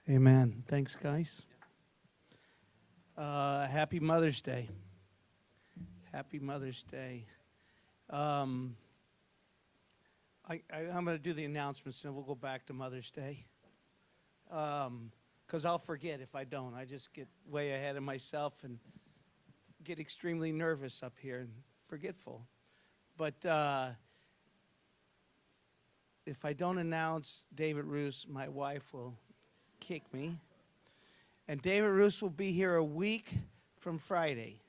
Amen. Thanks, guys. Happy Mother's Day. Happy Mother's Day. Um, I'm going to do the announcements, and we'll go back to Mother's Day. Because I'll forget if I don't. I just get way ahead of myself and get extremely nervous up here and forgetful. But if I don't announce David Roos, my wife will kick me. And David Roos will be here a week from Friday.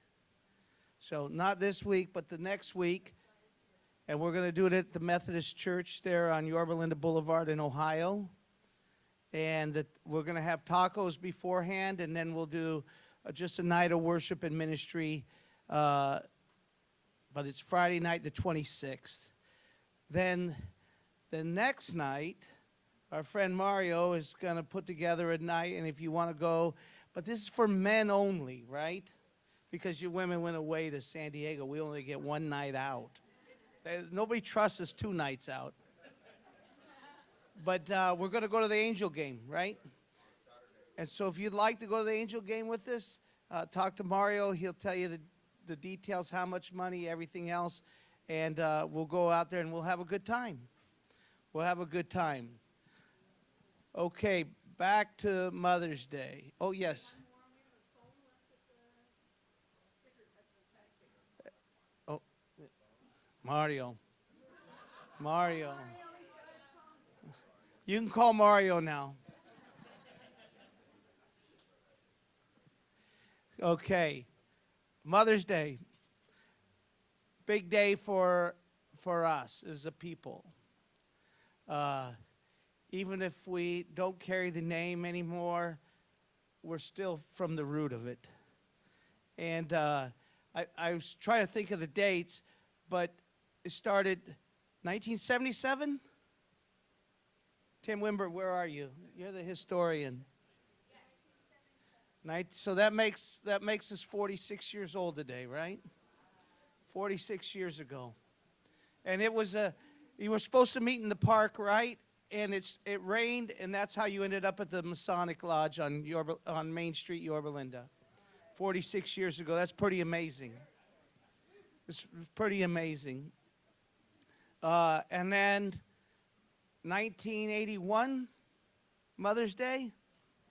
So not this week, but the next week. And we're going to do it at the Methodist Church there on Yorba Linda Boulevard in Ohio. And we're going to have tacos beforehand, and then we'll do just a night of worship and ministry. But it's Friday night, the 26th. Then the next night, our friend Mario is going to put together a night, and if you want to go, but this is for men only, right? Because you women went away to San Diego. We only get one night out. Nobody trusts us 2 nights out. But we're going to go to the Angel game, right? And so if you'd like to go to the Angel game with us, talk to Mario. He'll tell you the details, how much money, everything else. And we'll go out there and we'll have a good time. We'll have a good time. Okay, back to Mother's Day. Oh, yes. Oh, Mario. Mario. You can call Mario now. Okay, Mother's Day. Big day for us as a people. Even if we don't carry the name anymore, we're still from the root of it. And I was trying to think of the dates, but it started 1977? Tim Wimber, where are you? You're the historian. So that makes us 46 years old today, right? 46 years ago. And it was you were supposed to meet in the park, right? And it rained, and that's how you ended up at the Masonic Lodge on Main Street, Yorba Linda. 46 years ago. That's pretty amazing. It's pretty amazing. And then 1981, Mother's Day,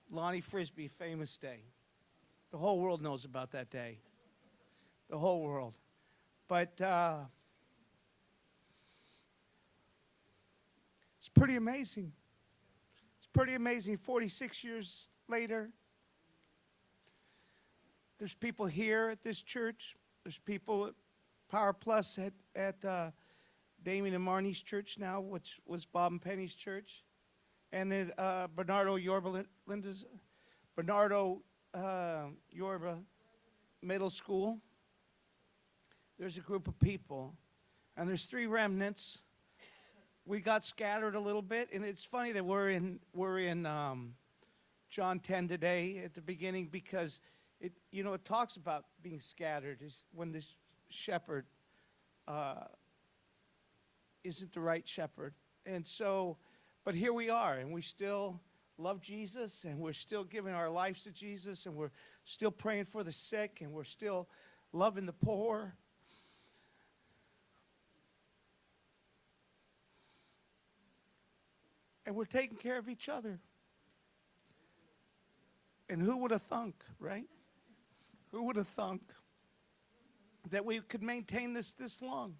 Lonnie Frisbee, famous day. The whole world knows about that day. The whole world. But it's pretty amazing. It's pretty amazing. 46 years later, there's people here at this church. There's people at Power Plus at Damien and Marnie's church now, which was Bob and Penny's church. And then Bernardo Yorba Middle School. There's a group of people, and there's 3 remnants. We got scattered a little bit, and it's funny that we're in John 10 today at the beginning, because it talks about being scattered is when this shepherd isn't the right shepherd. And so, but here we are, and we still love Jesus, and we're still giving our lives to Jesus, and we're still praying for the sick, and we're still loving the poor. And we're taking care of each other. And who would have thunk, right? Who would have thunk that we could maintain this long?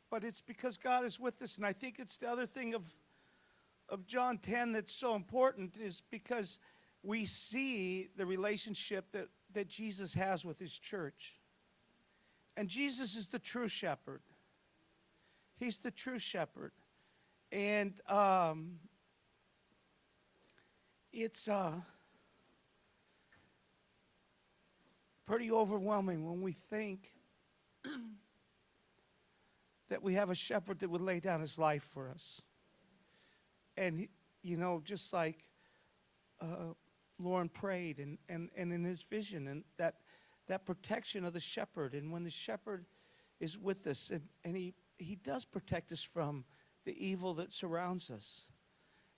But it's because God is with us. And I think it's the other thing of John 10 that's so important, is because we see the relationship that Jesus has with his church. And Jesus is the true shepherd. He's the true shepherd. And it's pretty overwhelming when we think that we have a shepherd that would lay down his life for us. And, just like Lauren prayed, and in his vision, and that protection of the shepherd. And when the shepherd is with us, and he does protect us from the evil that surrounds us.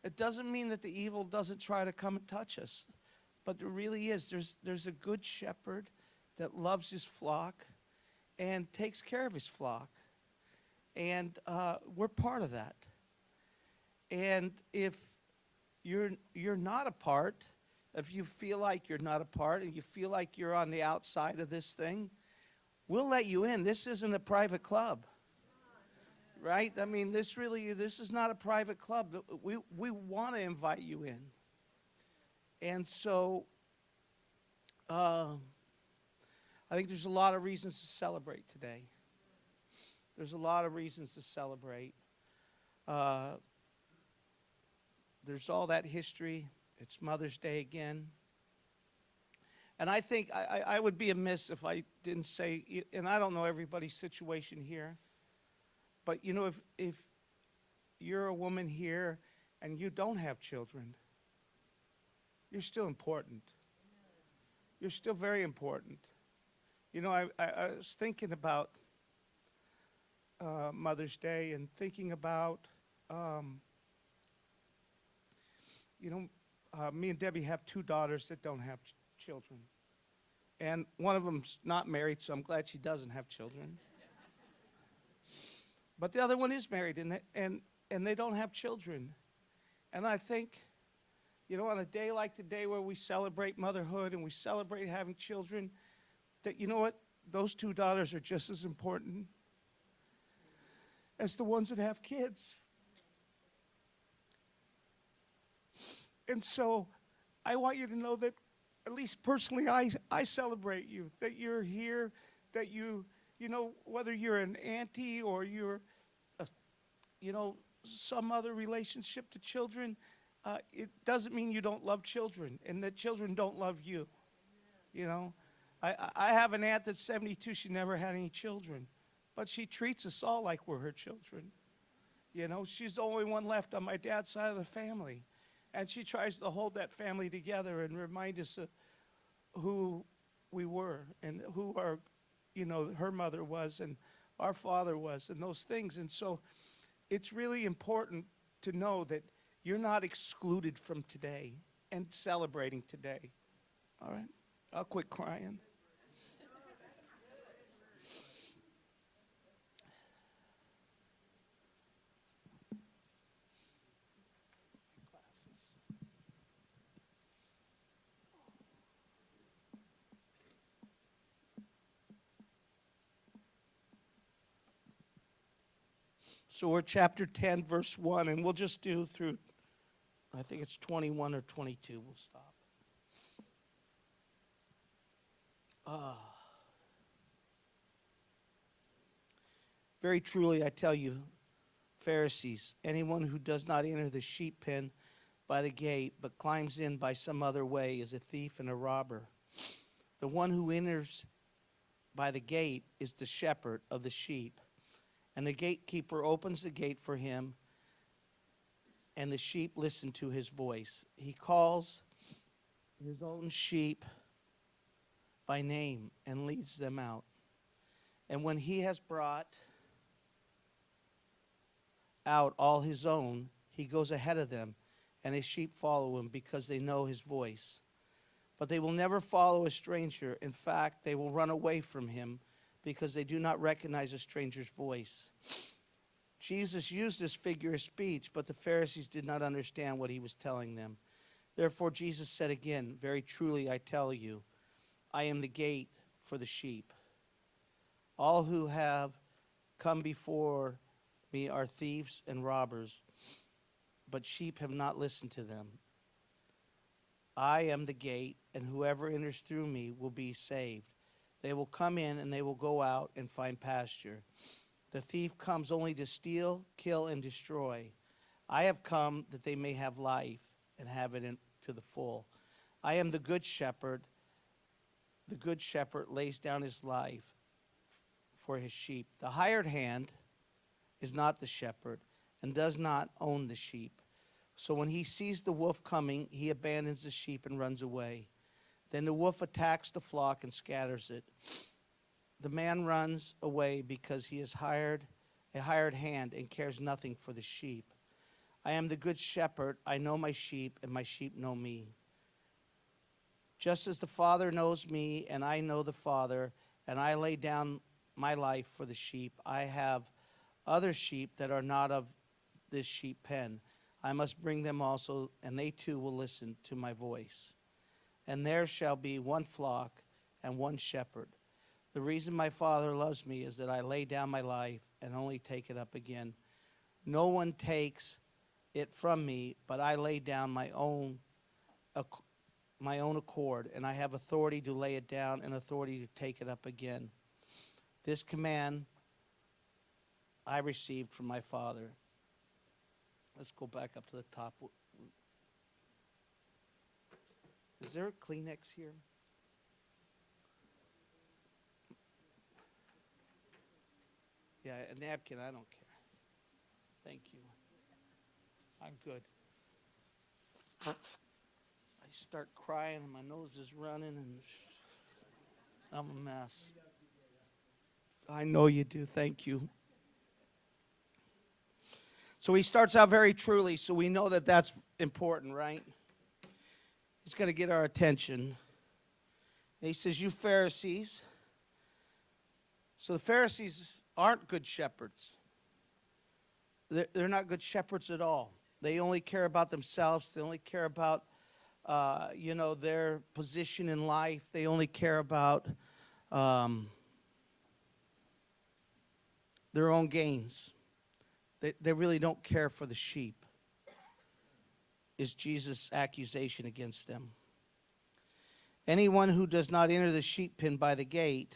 It doesn't mean that the evil doesn't try to come and touch us, but there really is. There's a good shepherd that loves his flock and takes care of his flock. And we're part of that. And if you're not a part, if you feel like you're not a part and you feel like you're on the outside of this thing, we'll let you in. This isn't a private club. Right? I mean, this is not a private club. We want to invite you in. And so I think there's a lot of reasons to celebrate today. There's a lot of reasons to celebrate. There's all that history. It's Mother's Day again. And I think I would be amiss if I didn't say, and I don't know everybody's situation here, but you know, if you're a woman here and you don't have children, you're still important. You're still very important. You know, I was thinking about Mother's Day and thinking about, me and Debbie have two daughters that don't have children. And one of them's not married, so I'm glad she doesn't have children. But the other one is married, and they don't have children. And I think, you know, on a day like today where we celebrate motherhood and we celebrate having children, that, you know what, those two daughters are just as important as the ones that have kids. And so I want you to know that, at least personally, I celebrate you, that you're here, that you know, whether you're an auntie or you're, some other relationship to children, it doesn't mean you don't love children and that children don't love you. You know, I have an aunt that's 72. She never had any children, but she treats us all like we're her children. You know, she's the only one left on my dad's side of the family. And she tries to hold that family together and remind us of who we were and who our, her mother was and our father was and those things. And so it's really important to know that you're not excluded from today and celebrating today. All right? I'll quit crying. So we're chapter 10, verse 1, and we'll just do through, I think it's 21 or 22. We'll stop. Very truly, I tell you, Pharisees, anyone who does not enter the sheep pen by the gate, but climbs in by some other way, is a thief and a robber. The one who enters by the gate is the shepherd of the sheep. And the gatekeeper opens the gate for him, and the sheep listen to his voice. He calls his own sheep by name and leads them out. And when he has brought out all his own, he goes ahead of them, and his sheep follow him because they know his voice. But they will never follow a stranger. In fact, they will run away from him because they do not recognize a stranger's voice. Jesus used this figure of speech, but the Pharisees did not understand what he was telling them. Therefore, Jesus said again, very truly I tell you, I am the gate for the sheep. All who have come before me are thieves and robbers, but sheep have not listened to them. I am the gate, and whoever enters through me will be saved. They will come in and they will go out and find pasture. The thief comes only to steal, kill, and destroy. I have come that they may have life and have it to the full. I am the good shepherd. The good shepherd lays down his life for his sheep. The hired hand is not the shepherd and does not own the sheep. So when he sees the wolf coming, he abandons the sheep and runs away. Then the wolf attacks the flock and scatters it. The man runs away because he is a hired hand and cares nothing for the sheep. I am the good shepherd. I know my sheep, and my sheep know me. Just as the Father knows me, and I know the Father, and I lay down my life for the sheep. I have other sheep that are not of this sheep pen. I must bring them also, and they too will listen to my voice. And there shall be one flock and one shepherd. The reason my Father loves me is that I lay down my life and only take it up again. No one takes it from me, but I lay down my own accord, and I have authority to lay it down and authority to take it up again. This command I received from my Father. Let's go back up to the top. Is there a Kleenex here? Yeah, a napkin, I don't care. Thank you. I'm good. I start crying and my nose is running and I'm a mess. I know you do. Thank you. So he starts out very truly, so we know that that's important, right? He's going to get our attention. And he says, you Pharisees. So the Pharisees aren't good shepherds. They're not good shepherds at all. They only care about themselves. They only care about, their position in life. They only care about their own gains. They really don't care for the sheep, is Jesus' accusation against them. Anyone who does not enter the sheep pen by the gate,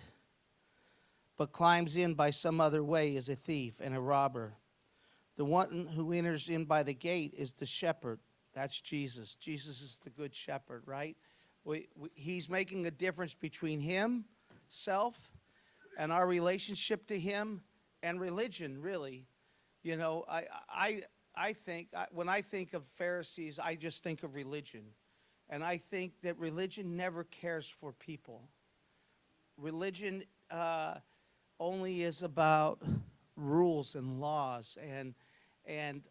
but climbs in by some other way, is a thief and a robber. The one who enters in by the gate is the shepherd. That's Jesus. Jesus is the good shepherd, right? He's making a difference between himself and our relationship to him and religion, really. You know, I think, when I think of Pharisees, I just think of religion. And I think that religion never cares for people. Religion only is about rules and laws. And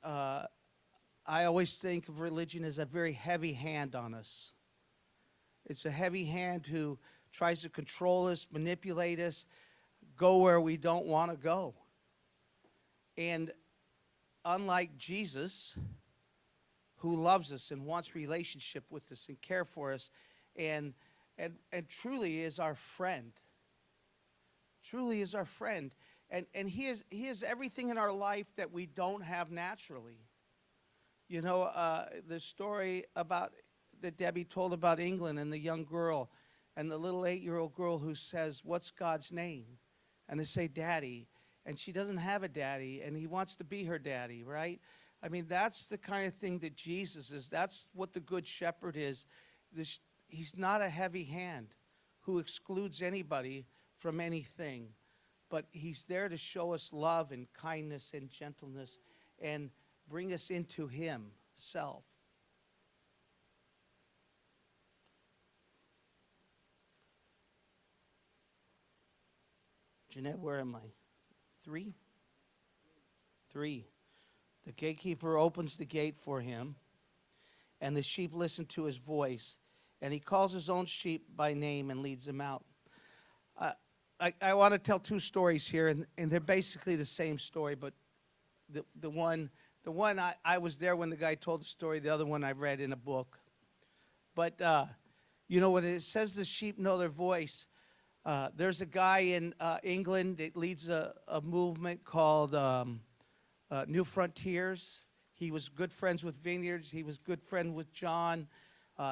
I always think of religion as a very heavy hand on us. It's a heavy hand who tries to control us, manipulate us, go where we don't want to go. And unlike Jesus, who loves us and wants relationship with us and care for us and truly is our friend. Truly is our friend. And he is everything in our life that we don't have naturally. You know, the story that Debbie told about England and the young girl and the little 8-year-old girl who says, "What's God's name?" And they say, "Daddy." And she doesn't have a daddy, and he wants to be her daddy, right? I mean, that's the kind of thing that Jesus is. That's what the good shepherd is. He's not a heavy hand who excludes anybody from anything, but he's there to show us love and kindness and gentleness and bring us into himself. Jeanette, where am I? 3? 3. The gatekeeper opens the gate for him, and the sheep listen to his voice, and he calls his own sheep by name and leads them out. I want to tell 2 stories here, and they're basically the same story, but the one I was there when the guy told the story, the other one I read in a book. But, when it says the sheep know their voice, there's a guy in England that leads a movement called New Frontiers. He was good friends with Vineyards. He was good friend with John.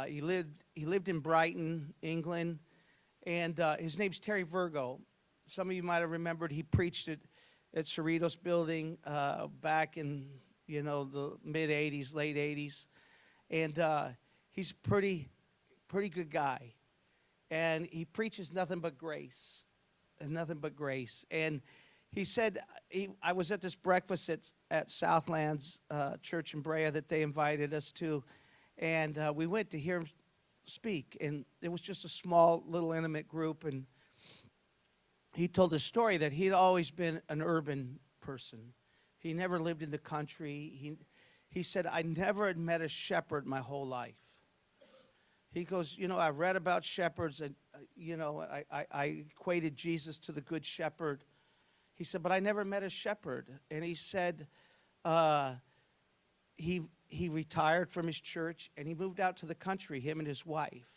He lived in Brighton, England, and his name's Terry Virgo. Some of you might have remembered he preached at Cerritos Building back in the mid '80s, late '80s, and he's a pretty good guy. And he preaches nothing but grace, and nothing but grace. And he said, I was at this breakfast at Southlands Church in Brea that they invited us to, and we went to hear him speak. And it was just a small, little intimate group, and he told a story that he'd always been an urban person. He never lived in the country. He said, I never had met a shepherd my whole life. He goes, I read about shepherds, and, I equated Jesus to the good shepherd. He said, but I never met a shepherd. And he said he retired from his church, and he moved out to the country, him and his wife.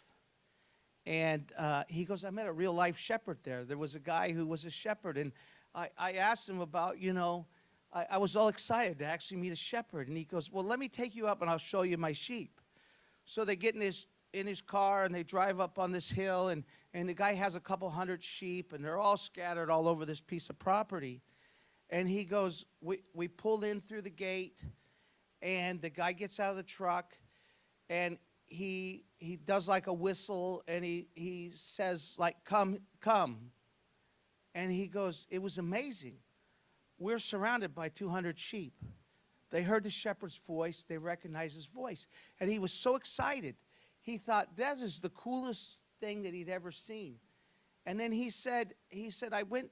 And he goes, I met a real-life shepherd there. There was a guy who was a shepherd, and I asked him about, I was all excited to actually meet a shepherd. And he goes, well, let me take you up, and I'll show you my sheep. So they get in his car, and they drive up on this hill, and the guy has a couple hundred sheep, and they're all scattered all over this piece of property. And he goes, we pulled in through the gate, and the guy gets out of the truck, and he does like a whistle, and he says, like, come. And he goes, it was amazing. We're surrounded by 200 sheep. They heard the shepherd's voice. They recognized his voice. And he was so excited. He thought, that is the coolest thing that he'd ever seen. And then he said, I went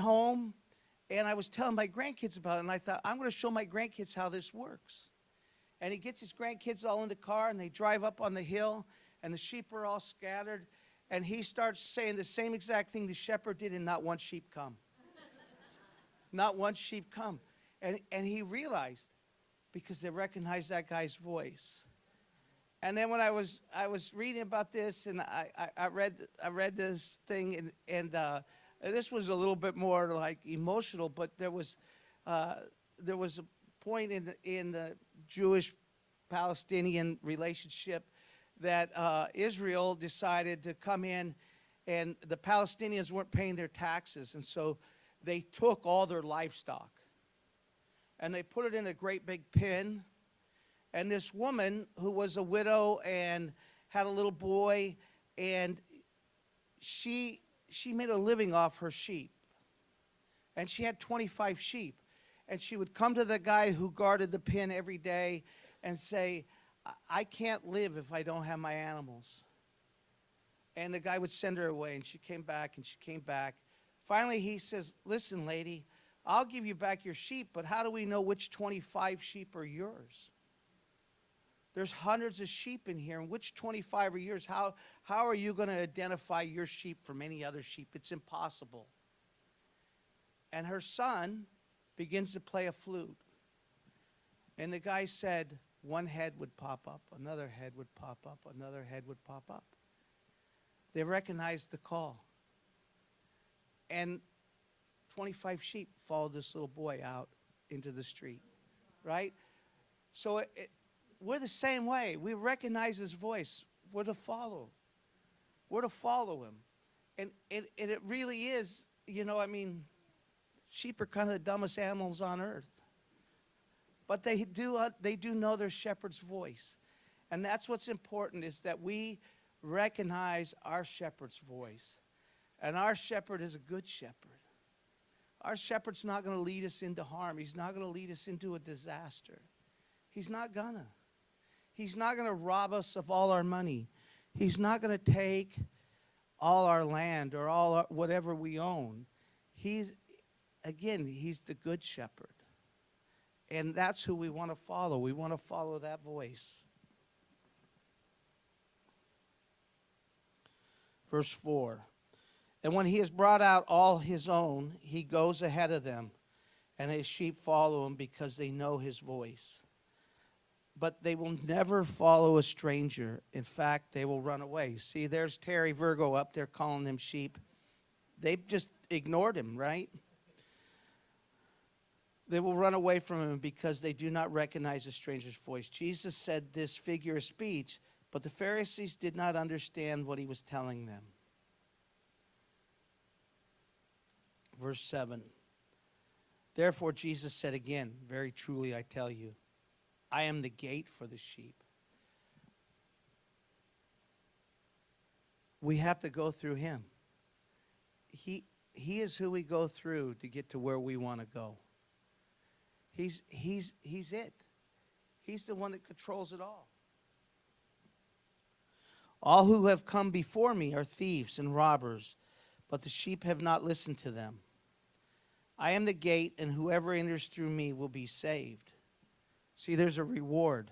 home, and I was telling my grandkids about it, and I thought, I'm going to show my grandkids how this works. And he gets his grandkids all in the car, and they drive up on the hill, and the sheep are all scattered, and he starts saying the same exact thing the shepherd did, and not one sheep come. Not one sheep come. And he realized, because they recognized that guy's voice. And then when I was reading about this, and I read this thing, and this was a little bit more like emotional, but there was a point in the Jewish-Palestinian relationship that Israel decided to come in, and the Palestinians weren't paying their taxes, and so they took all their livestock, and they put it in a great big pen. And this woman who was a widow and had a little boy, and she made a living off her sheep. And she had 25 sheep. And she would come to the guy who guarded the pen every day and say, I can't live if I don't have my animals. And the guy would send her away, and she came back, and she came back. Finally, he says, listen, lady, I'll give you back your sheep, but how do we know which 25 sheep are yours? There's hundreds of sheep in here, and which 25 are yours? How are you going to identify your sheep from any other sheep? It's impossible. And her son begins to play a flute. And the guy said, one head would pop up, another head would pop up, another head would pop up. They recognized the call. And 25 sheep followed this little boy out into the street, right? So we're the same way. We recognize his voice. We're to follow. We're to follow him. And it really is, sheep are kind of the dumbest animals on earth. But they do know their shepherd's voice. And that's what's important, is that we recognize our shepherd's voice. And our shepherd is a good shepherd. Our shepherd's not going to lead us into harm. He's not going to lead us into a disaster. He's not going to. He's not going to rob us of all our money. He's not going to take all our land or whatever we own. He's the good shepherd. And that's who we want to follow. We want to follow that voice. Verse 4. And when he has brought out all his own, he goes ahead of them, and his sheep follow him because they know his voice. But they will never follow a stranger. In fact, they will run away. See, there's Terry Virgo up there calling them sheep. They just ignored him, right? They will run away from him because they do not recognize a stranger's voice. Jesus said this figure of speech, but the Pharisees did not understand what he was telling them. Verse 7. Therefore Jesus said again, very truly I tell you, I am the gate for the sheep. We have to go through him. He is who we go through to get to where we want to go. He's it. He's the one that controls it all. All who have come before me are thieves and robbers, but the sheep have not listened to them. I am the gate, and whoever enters through me will be saved. See, there's a reward.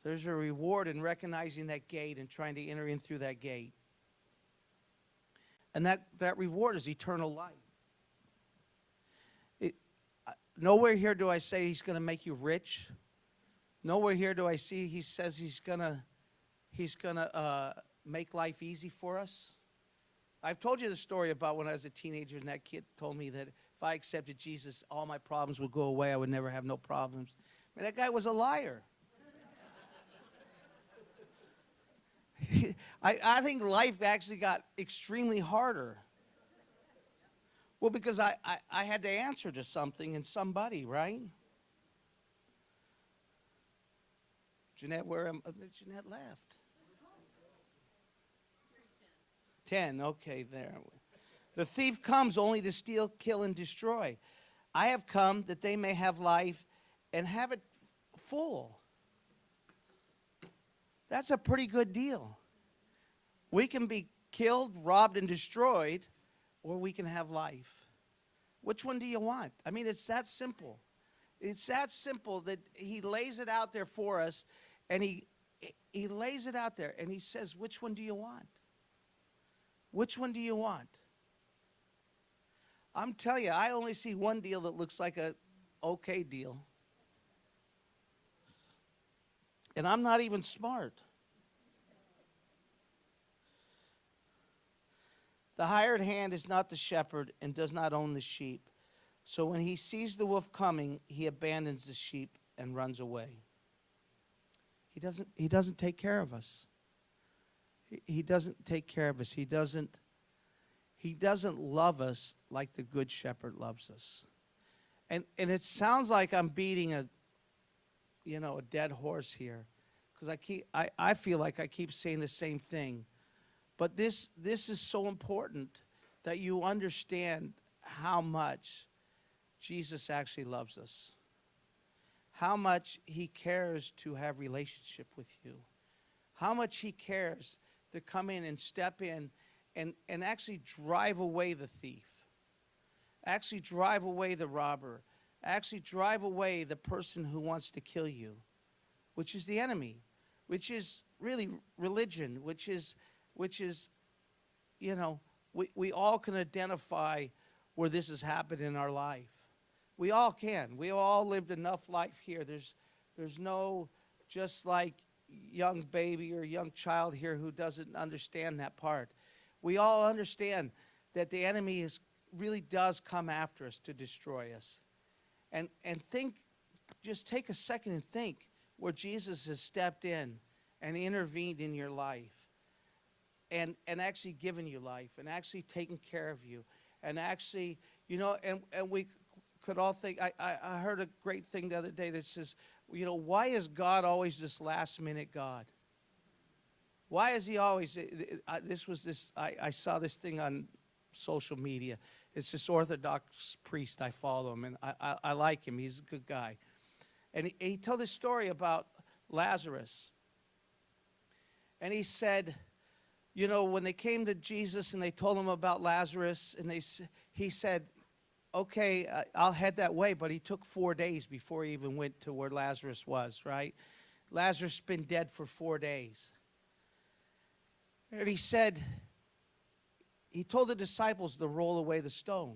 There's a reward in recognizing that gate and trying to enter in through that gate. And that reward is eternal life. Nowhere here do I say he's going to make you rich. Nowhere here do I see he says he's going to make life easy for us. I've told you the story about when I was a teenager and that kid told me that if I accepted Jesus, all my problems would go away. I would never have no problems. I mean, that guy was a liar. I think life actually got extremely harder. Well, because I had to answer to something and somebody, right? Jeanette, Jeanette left. 10, okay, there. The thief comes only to steal, kill, and destroy. I have come that they may have life and have it full. That's a pretty good deal. We can be killed, robbed, and destroyed, or we can have life. Which one do you want? I mean, it's that simple. It's that simple that he lays it out there for us, and he lays it out there, and he says, which one do you want? Which one do you want? I'm telling you, I only see one deal that looks like a okay deal. And I'm not even smart. The hired hand is not the shepherd and does not own the sheep. So when he sees the wolf coming, he abandons the sheep and runs away. He doesn't take care of us. He doesn't take care of us. He doesn't love us like the good shepherd loves us. And it sounds like I'm beating a dead horse here, because I feel like I keep saying the same thing. But this is so important that you understand how much Jesus actually loves us. How much he cares to have relationship with you. How much he cares to come in and step in and actually drive away the thief. Actually drive away the robber. Actually drive away the person who wants to kill you, which is the enemy, which is really religion, which is, we all can identify where this has happened in our life. We all can. We all lived enough life here. There's no just like young baby or young child here who doesn't understand that part. We all understand that the enemy really does come after us to destroy us. And just take a second and think where Jesus has stepped in and intervened in your life and actually given you life and actually taken care of you and actually, and we could all think, I heard a great thing the other day that says, why is God always this last minute God? Why is he always, I saw this thing on social media. It's this Orthodox priest, I follow him, and I like him. He's a good guy. And he told this story about Lazarus. And he said, when they came to Jesus and they told him about Lazarus, and he said, okay, I'll head that way, but he took 4 days before he even went to where Lazarus was, right? Lazarus has been dead for 4 days. And he said, he told the disciples to roll away the stone.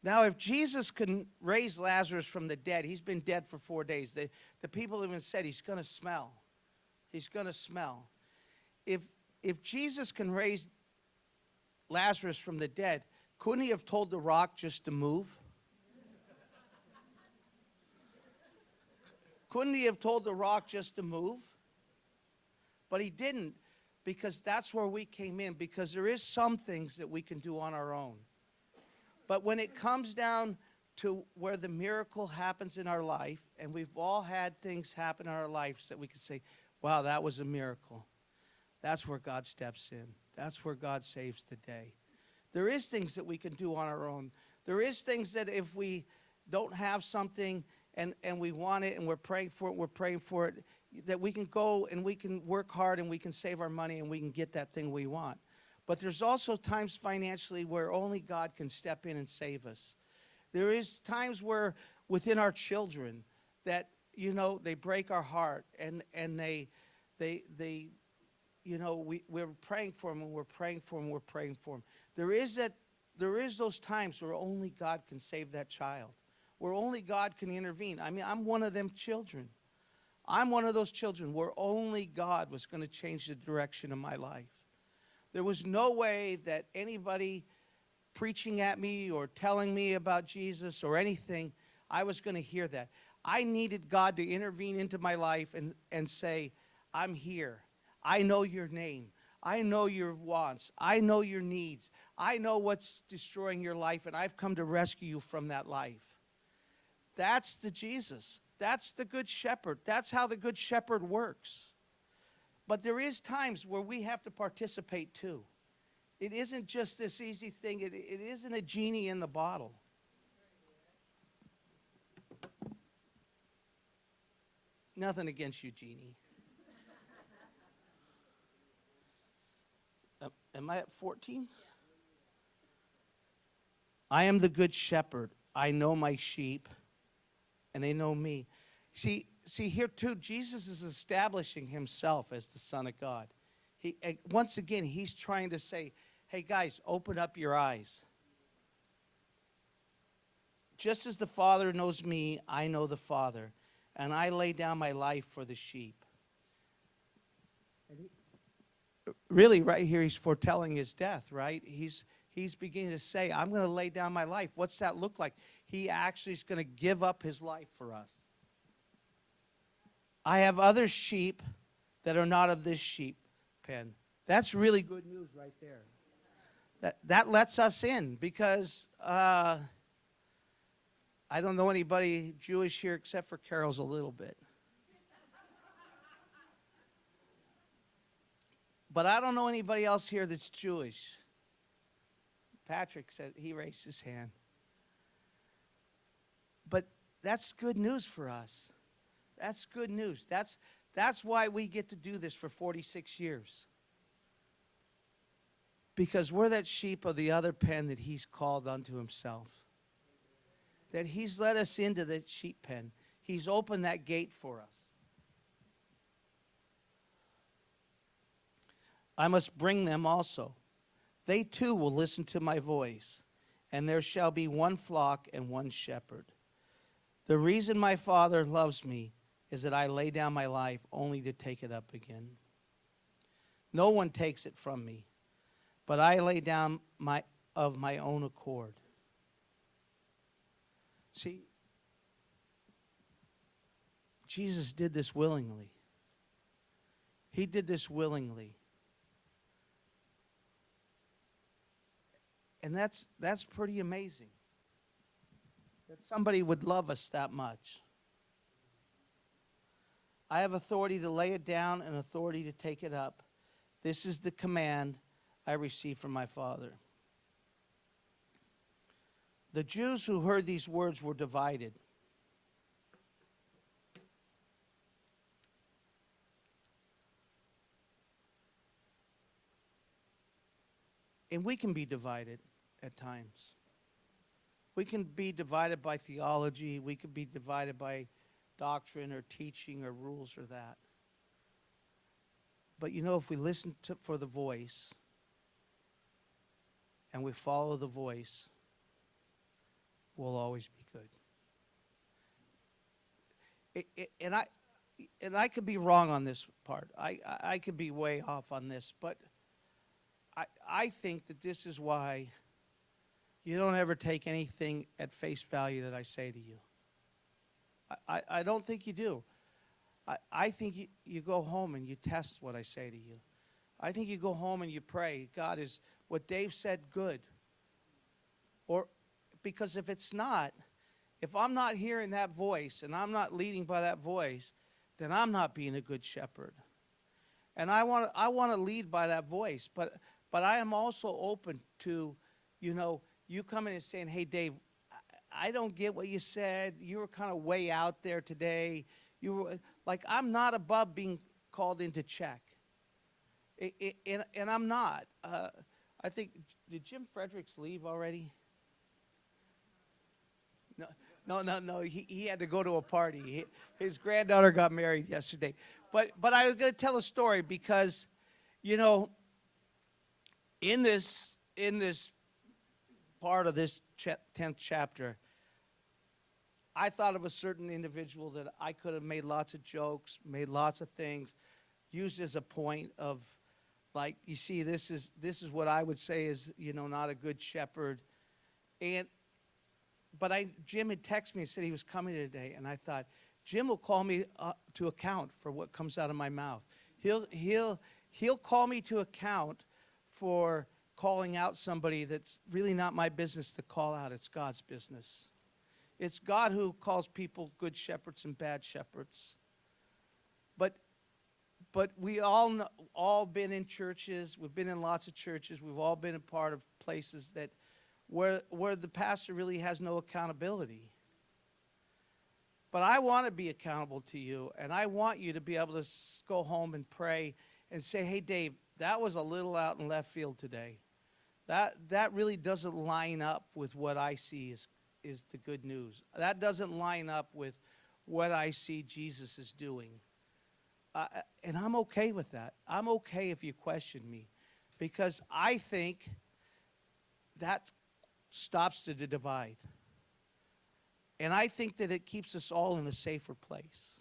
Now, if Jesus can raise Lazarus from the dead, he's been dead for 4 days. The people even said he's going to smell. He's going to smell. If Jesus can raise Lazarus from the dead, couldn't he have told the rock just to move? Couldn't he have told the rock just to move? But he didn't, because that's where we came in, because there is some things that we can do on our own. But when it comes down to where the miracle happens in our life, and we've all had things happen in our lives that we can say, wow, that was a miracle. That's where God steps in. That's where God saves the day. There is things that we can do on our own. There is things that if we don't have something and we want it and we're praying for it, that we can go and we can work hard and we can save our money and we can get that thing we want. But there's also times financially where only God can step in and save us. There is times where within our children that they break our heart, and they we're praying for them, and we're praying for them, we're praying for them. There is those times where only God can save that child, where only God can intervene. I mean, I'm one of them children. I'm one of those children where only God was going to change the direction of my life. There was no way that anybody preaching at me or telling me about Jesus or anything, I was going to hear that. I needed God to intervene into my life and say, I'm here. I know your name. I know your wants. I know your needs. I know what's destroying your life, and I've come to rescue you from that life. That's the Jesus. That's the Good Shepherd. That's how the Good Shepherd works. But there is times where we have to participate too. It isn't just this easy thing. It isn't a genie in the bottle. Nothing against you, Genie. Am I at 14? I am the good shepherd. I know my sheep, and they know me. See here too, Jesus is establishing himself as the Son of God. Once again, he's trying to say, hey guys, open up your eyes. Just as the Father knows me, I know the Father, and I lay down my life for the sheep. Really, right here, he's foretelling his death, right? He's beginning to say, I'm going to lay down my life. What's that look like? He actually is going to give up his life for us. I have other sheep that are not of this sheep pen. That's really good news right there. That lets us in because I don't know anybody Jewish here except for Carol's a little bit. But I don't know anybody else here that's Jewish. Patrick said, he raised his hand. But that's good news for us. That's good news. That's why we get to do this for 46 years. Because we're that sheep of the other pen that he's called unto himself. That he's let us into the sheep pen. He's opened that gate for us. I must bring them also. They too will listen to my voice, and there shall be one flock and one shepherd. The reason my Father loves me is that I lay down my life only to take it up again. No one takes it from me, but I lay down of my own accord. See, Jesus did this willingly. He did this willingly. And that's pretty amazing. That somebody would love us that much. I have authority to lay it down and authority to take it up. This is the command I received from my Father. The Jews who heard these words were divided. And we can be divided at times. We can be divided by theology. We can be divided by doctrine or teaching or rules or that. But if we listen for the voice and we follow the voice, we'll always be good. And I could be wrong on this part. I could be way off on this, but I think that this is why you don't ever take anything at face value that I say to you. I don't think you do. I think you go home and you test what I say to you. I think you go home and you pray, God, is what Dave said good? Or because if it's not, if I'm not hearing that voice and I'm not leading by that voice, then I'm not being a good shepherd. And I want to lead by that voice, but I am also open to, you coming and saying, hey, Dave, I don't get what you said. You were kind of way out there today. You were like, I'm not above being called into check. And I'm not. I think, did Jim Fredericks leave already? No. No. He had to go to a party. His granddaughter got married yesterday. But I was going to tell a story because, you know, in this part of this 10th chapter, I thought of a certain individual that I could have made lots of jokes, made lots of things, used as a point of, like, you see, this is what I would say is, not a good shepherd. But Jim had texted me and said he was coming today, and I thought, Jim will call me to account for what comes out of my mouth. He'll call me to account for calling out somebody that's really not my business to call out. It's God's business. It's God who calls people good shepherds and bad shepherds. But we all been in churches. We've been in lots of churches. We've all been a part of places that where the pastor really has no accountability. But I want to be accountable to you, and I want you to be able to go home and pray and say, hey, Dave, that was a little out in left field today. That really doesn't line up with what I see is the good news. That doesn't line up with what I see Jesus is doing. And I'm okay with that. I'm okay if you question me, because I think that stops the divide. And I think that it keeps us all in a safer place.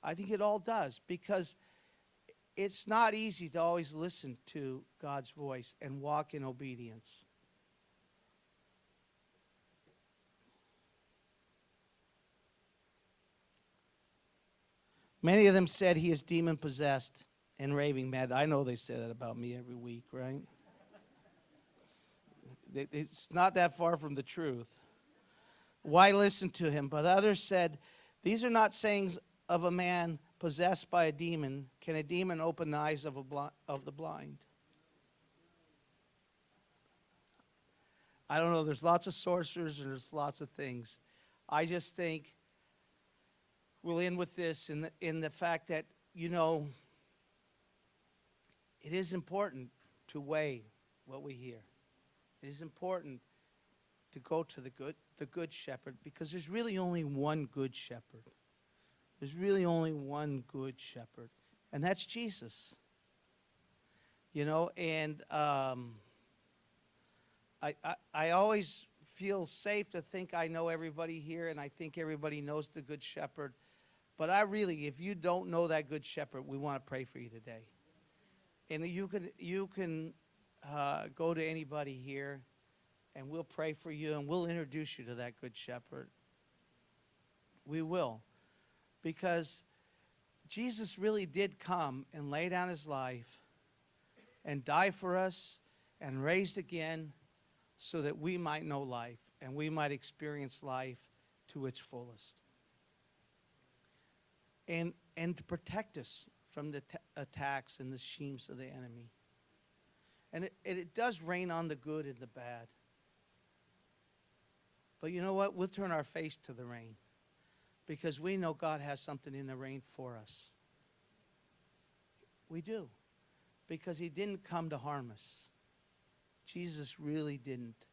I think it all does, because it's not easy to always listen to God's voice and walk in obedience. Many of them said he is demon-possessed and raving mad. I know they say that about me every week, right? It's not that far from the truth. Why listen to him? But others said, these are not sayings of a man possessed by a demon. Can a demon open the eyes of the blind? I don't know. There's lots of sorcerers and there's lots of things. I just think we'll end with this in the fact that, it is important to weigh what we hear. It is important to go to the good shepherd, because there's really only one good shepherd. There's really only one good shepherd, and that's Jesus. And I always feel safe to think I know everybody here, and I think everybody knows the good shepherd. But if you don't know that good shepherd, we want to pray for you today. And you can go to anybody here, and we'll pray for you, and we'll introduce you to that good shepherd. We will. Because Jesus really did come and lay down his life and die for us and raised again so that we might know life and we might experience life to its fullest. And to protect us from the attacks and the schemes of the enemy. And it does rain on the good and the bad. But you know what? We'll turn our face to the rain, because we know God has something in the rain for us. We do. Because he didn't come to harm us. Jesus really didn't.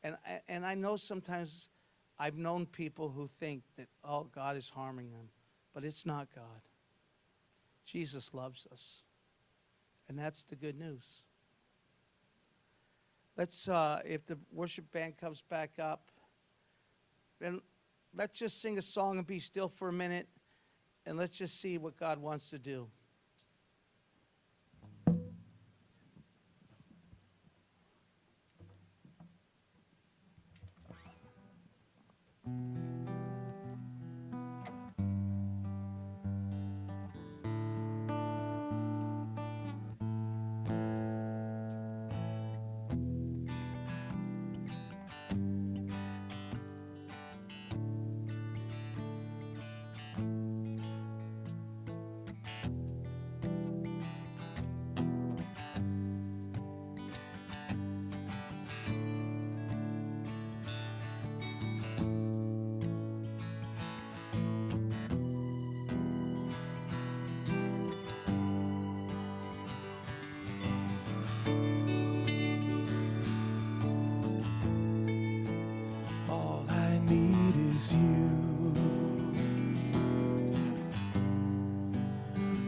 And I know sometimes I've known people who think that, God is harming them. But it's not God. Jesus loves us. And that's the good news. Let's, if the worship band comes back up, then let's just sing a song and be still for a minute, and let's just see what God wants to do. need is you.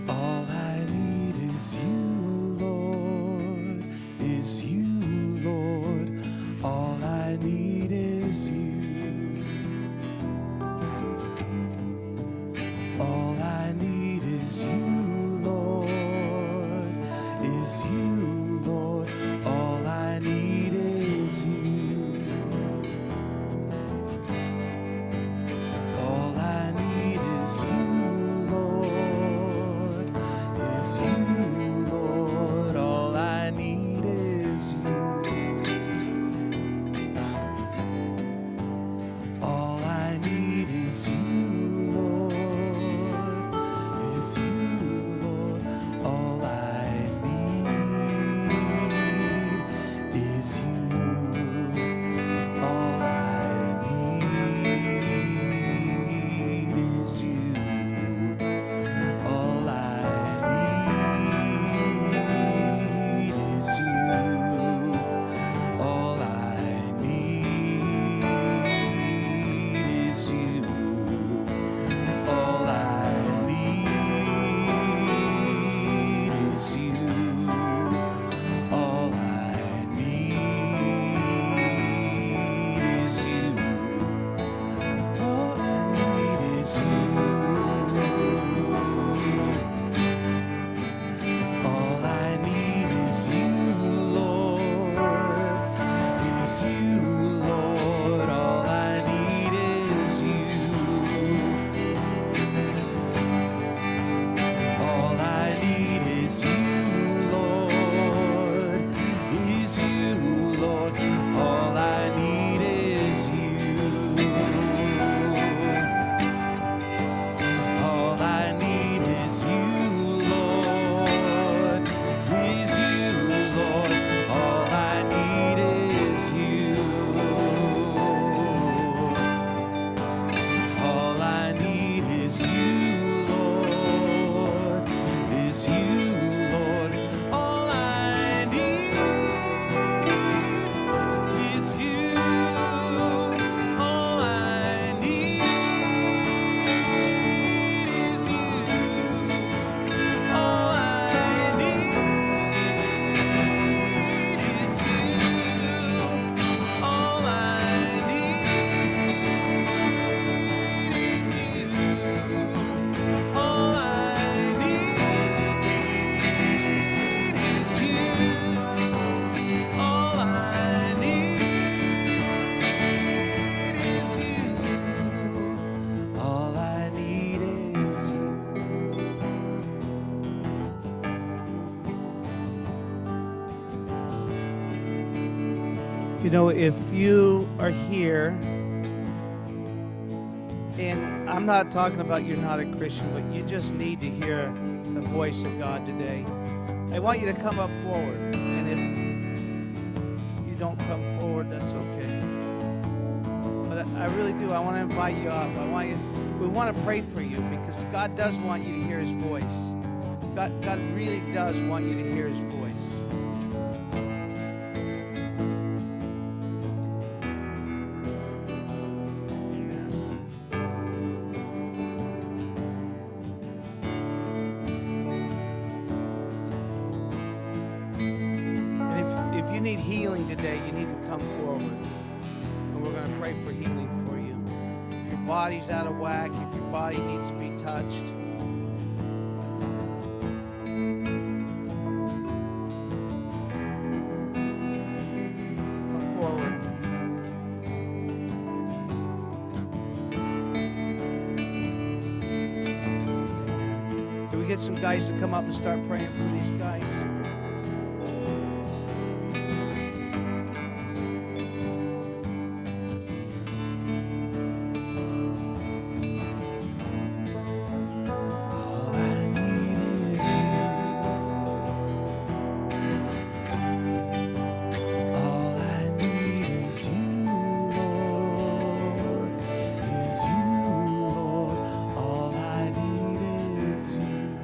All I need is you, Lord, is you, Lord. All I need is you. All I need is you, Lord, is you, Lord. All I need is you. All I need is you, Lord, is you, Lord. All I need is you. All I need is you, Lord, is you, Lord. All I need is you. All I need is you. All I need is you. All I need is you. All I need is you. All I need is you. All I need is you. All I need is you, Lord, is you, Lord. All I need is you. All I need is you, Lord, is you, Lord. All I need is you. All I need is you, Lord, is you, Lord. All I need is you. All I need is you, Lord, is you, Lord. All I need is you. All I need is you. All I need is you. All I need is you. All I need is you. All I need is you. All I need is you. You know, if you are here, and I'm not talking about you're not a Christian, but you just need to hear the voice of God today, I want you to come up forward. And if you don't come forward, that's okay. But I really do. I want to invite you up. We want to pray for you because God does want you to hear His voice. God really does want you to hear His voice. If you need healing today, you need to come forward. And we're going to pray for healing for you. If your body's out of whack, if your body needs to be touched, come forward. Can we get some guys to come up and start praying for these guys? All I need is you. All I need is you, Lord, is you, Lord. All I need is you.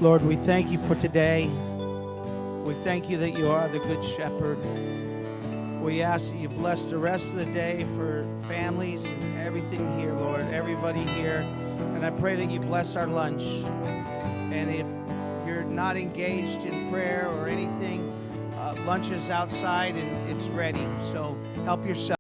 Lord, we thank you for today. We thank you that you are the good shepherd. We ask that you bless the rest of the day for families and everything here, Lord, everybody here. And I pray that you bless our lunch. And if you're not engaged in prayer or anything, lunch is outside and it's ready. So help yourself.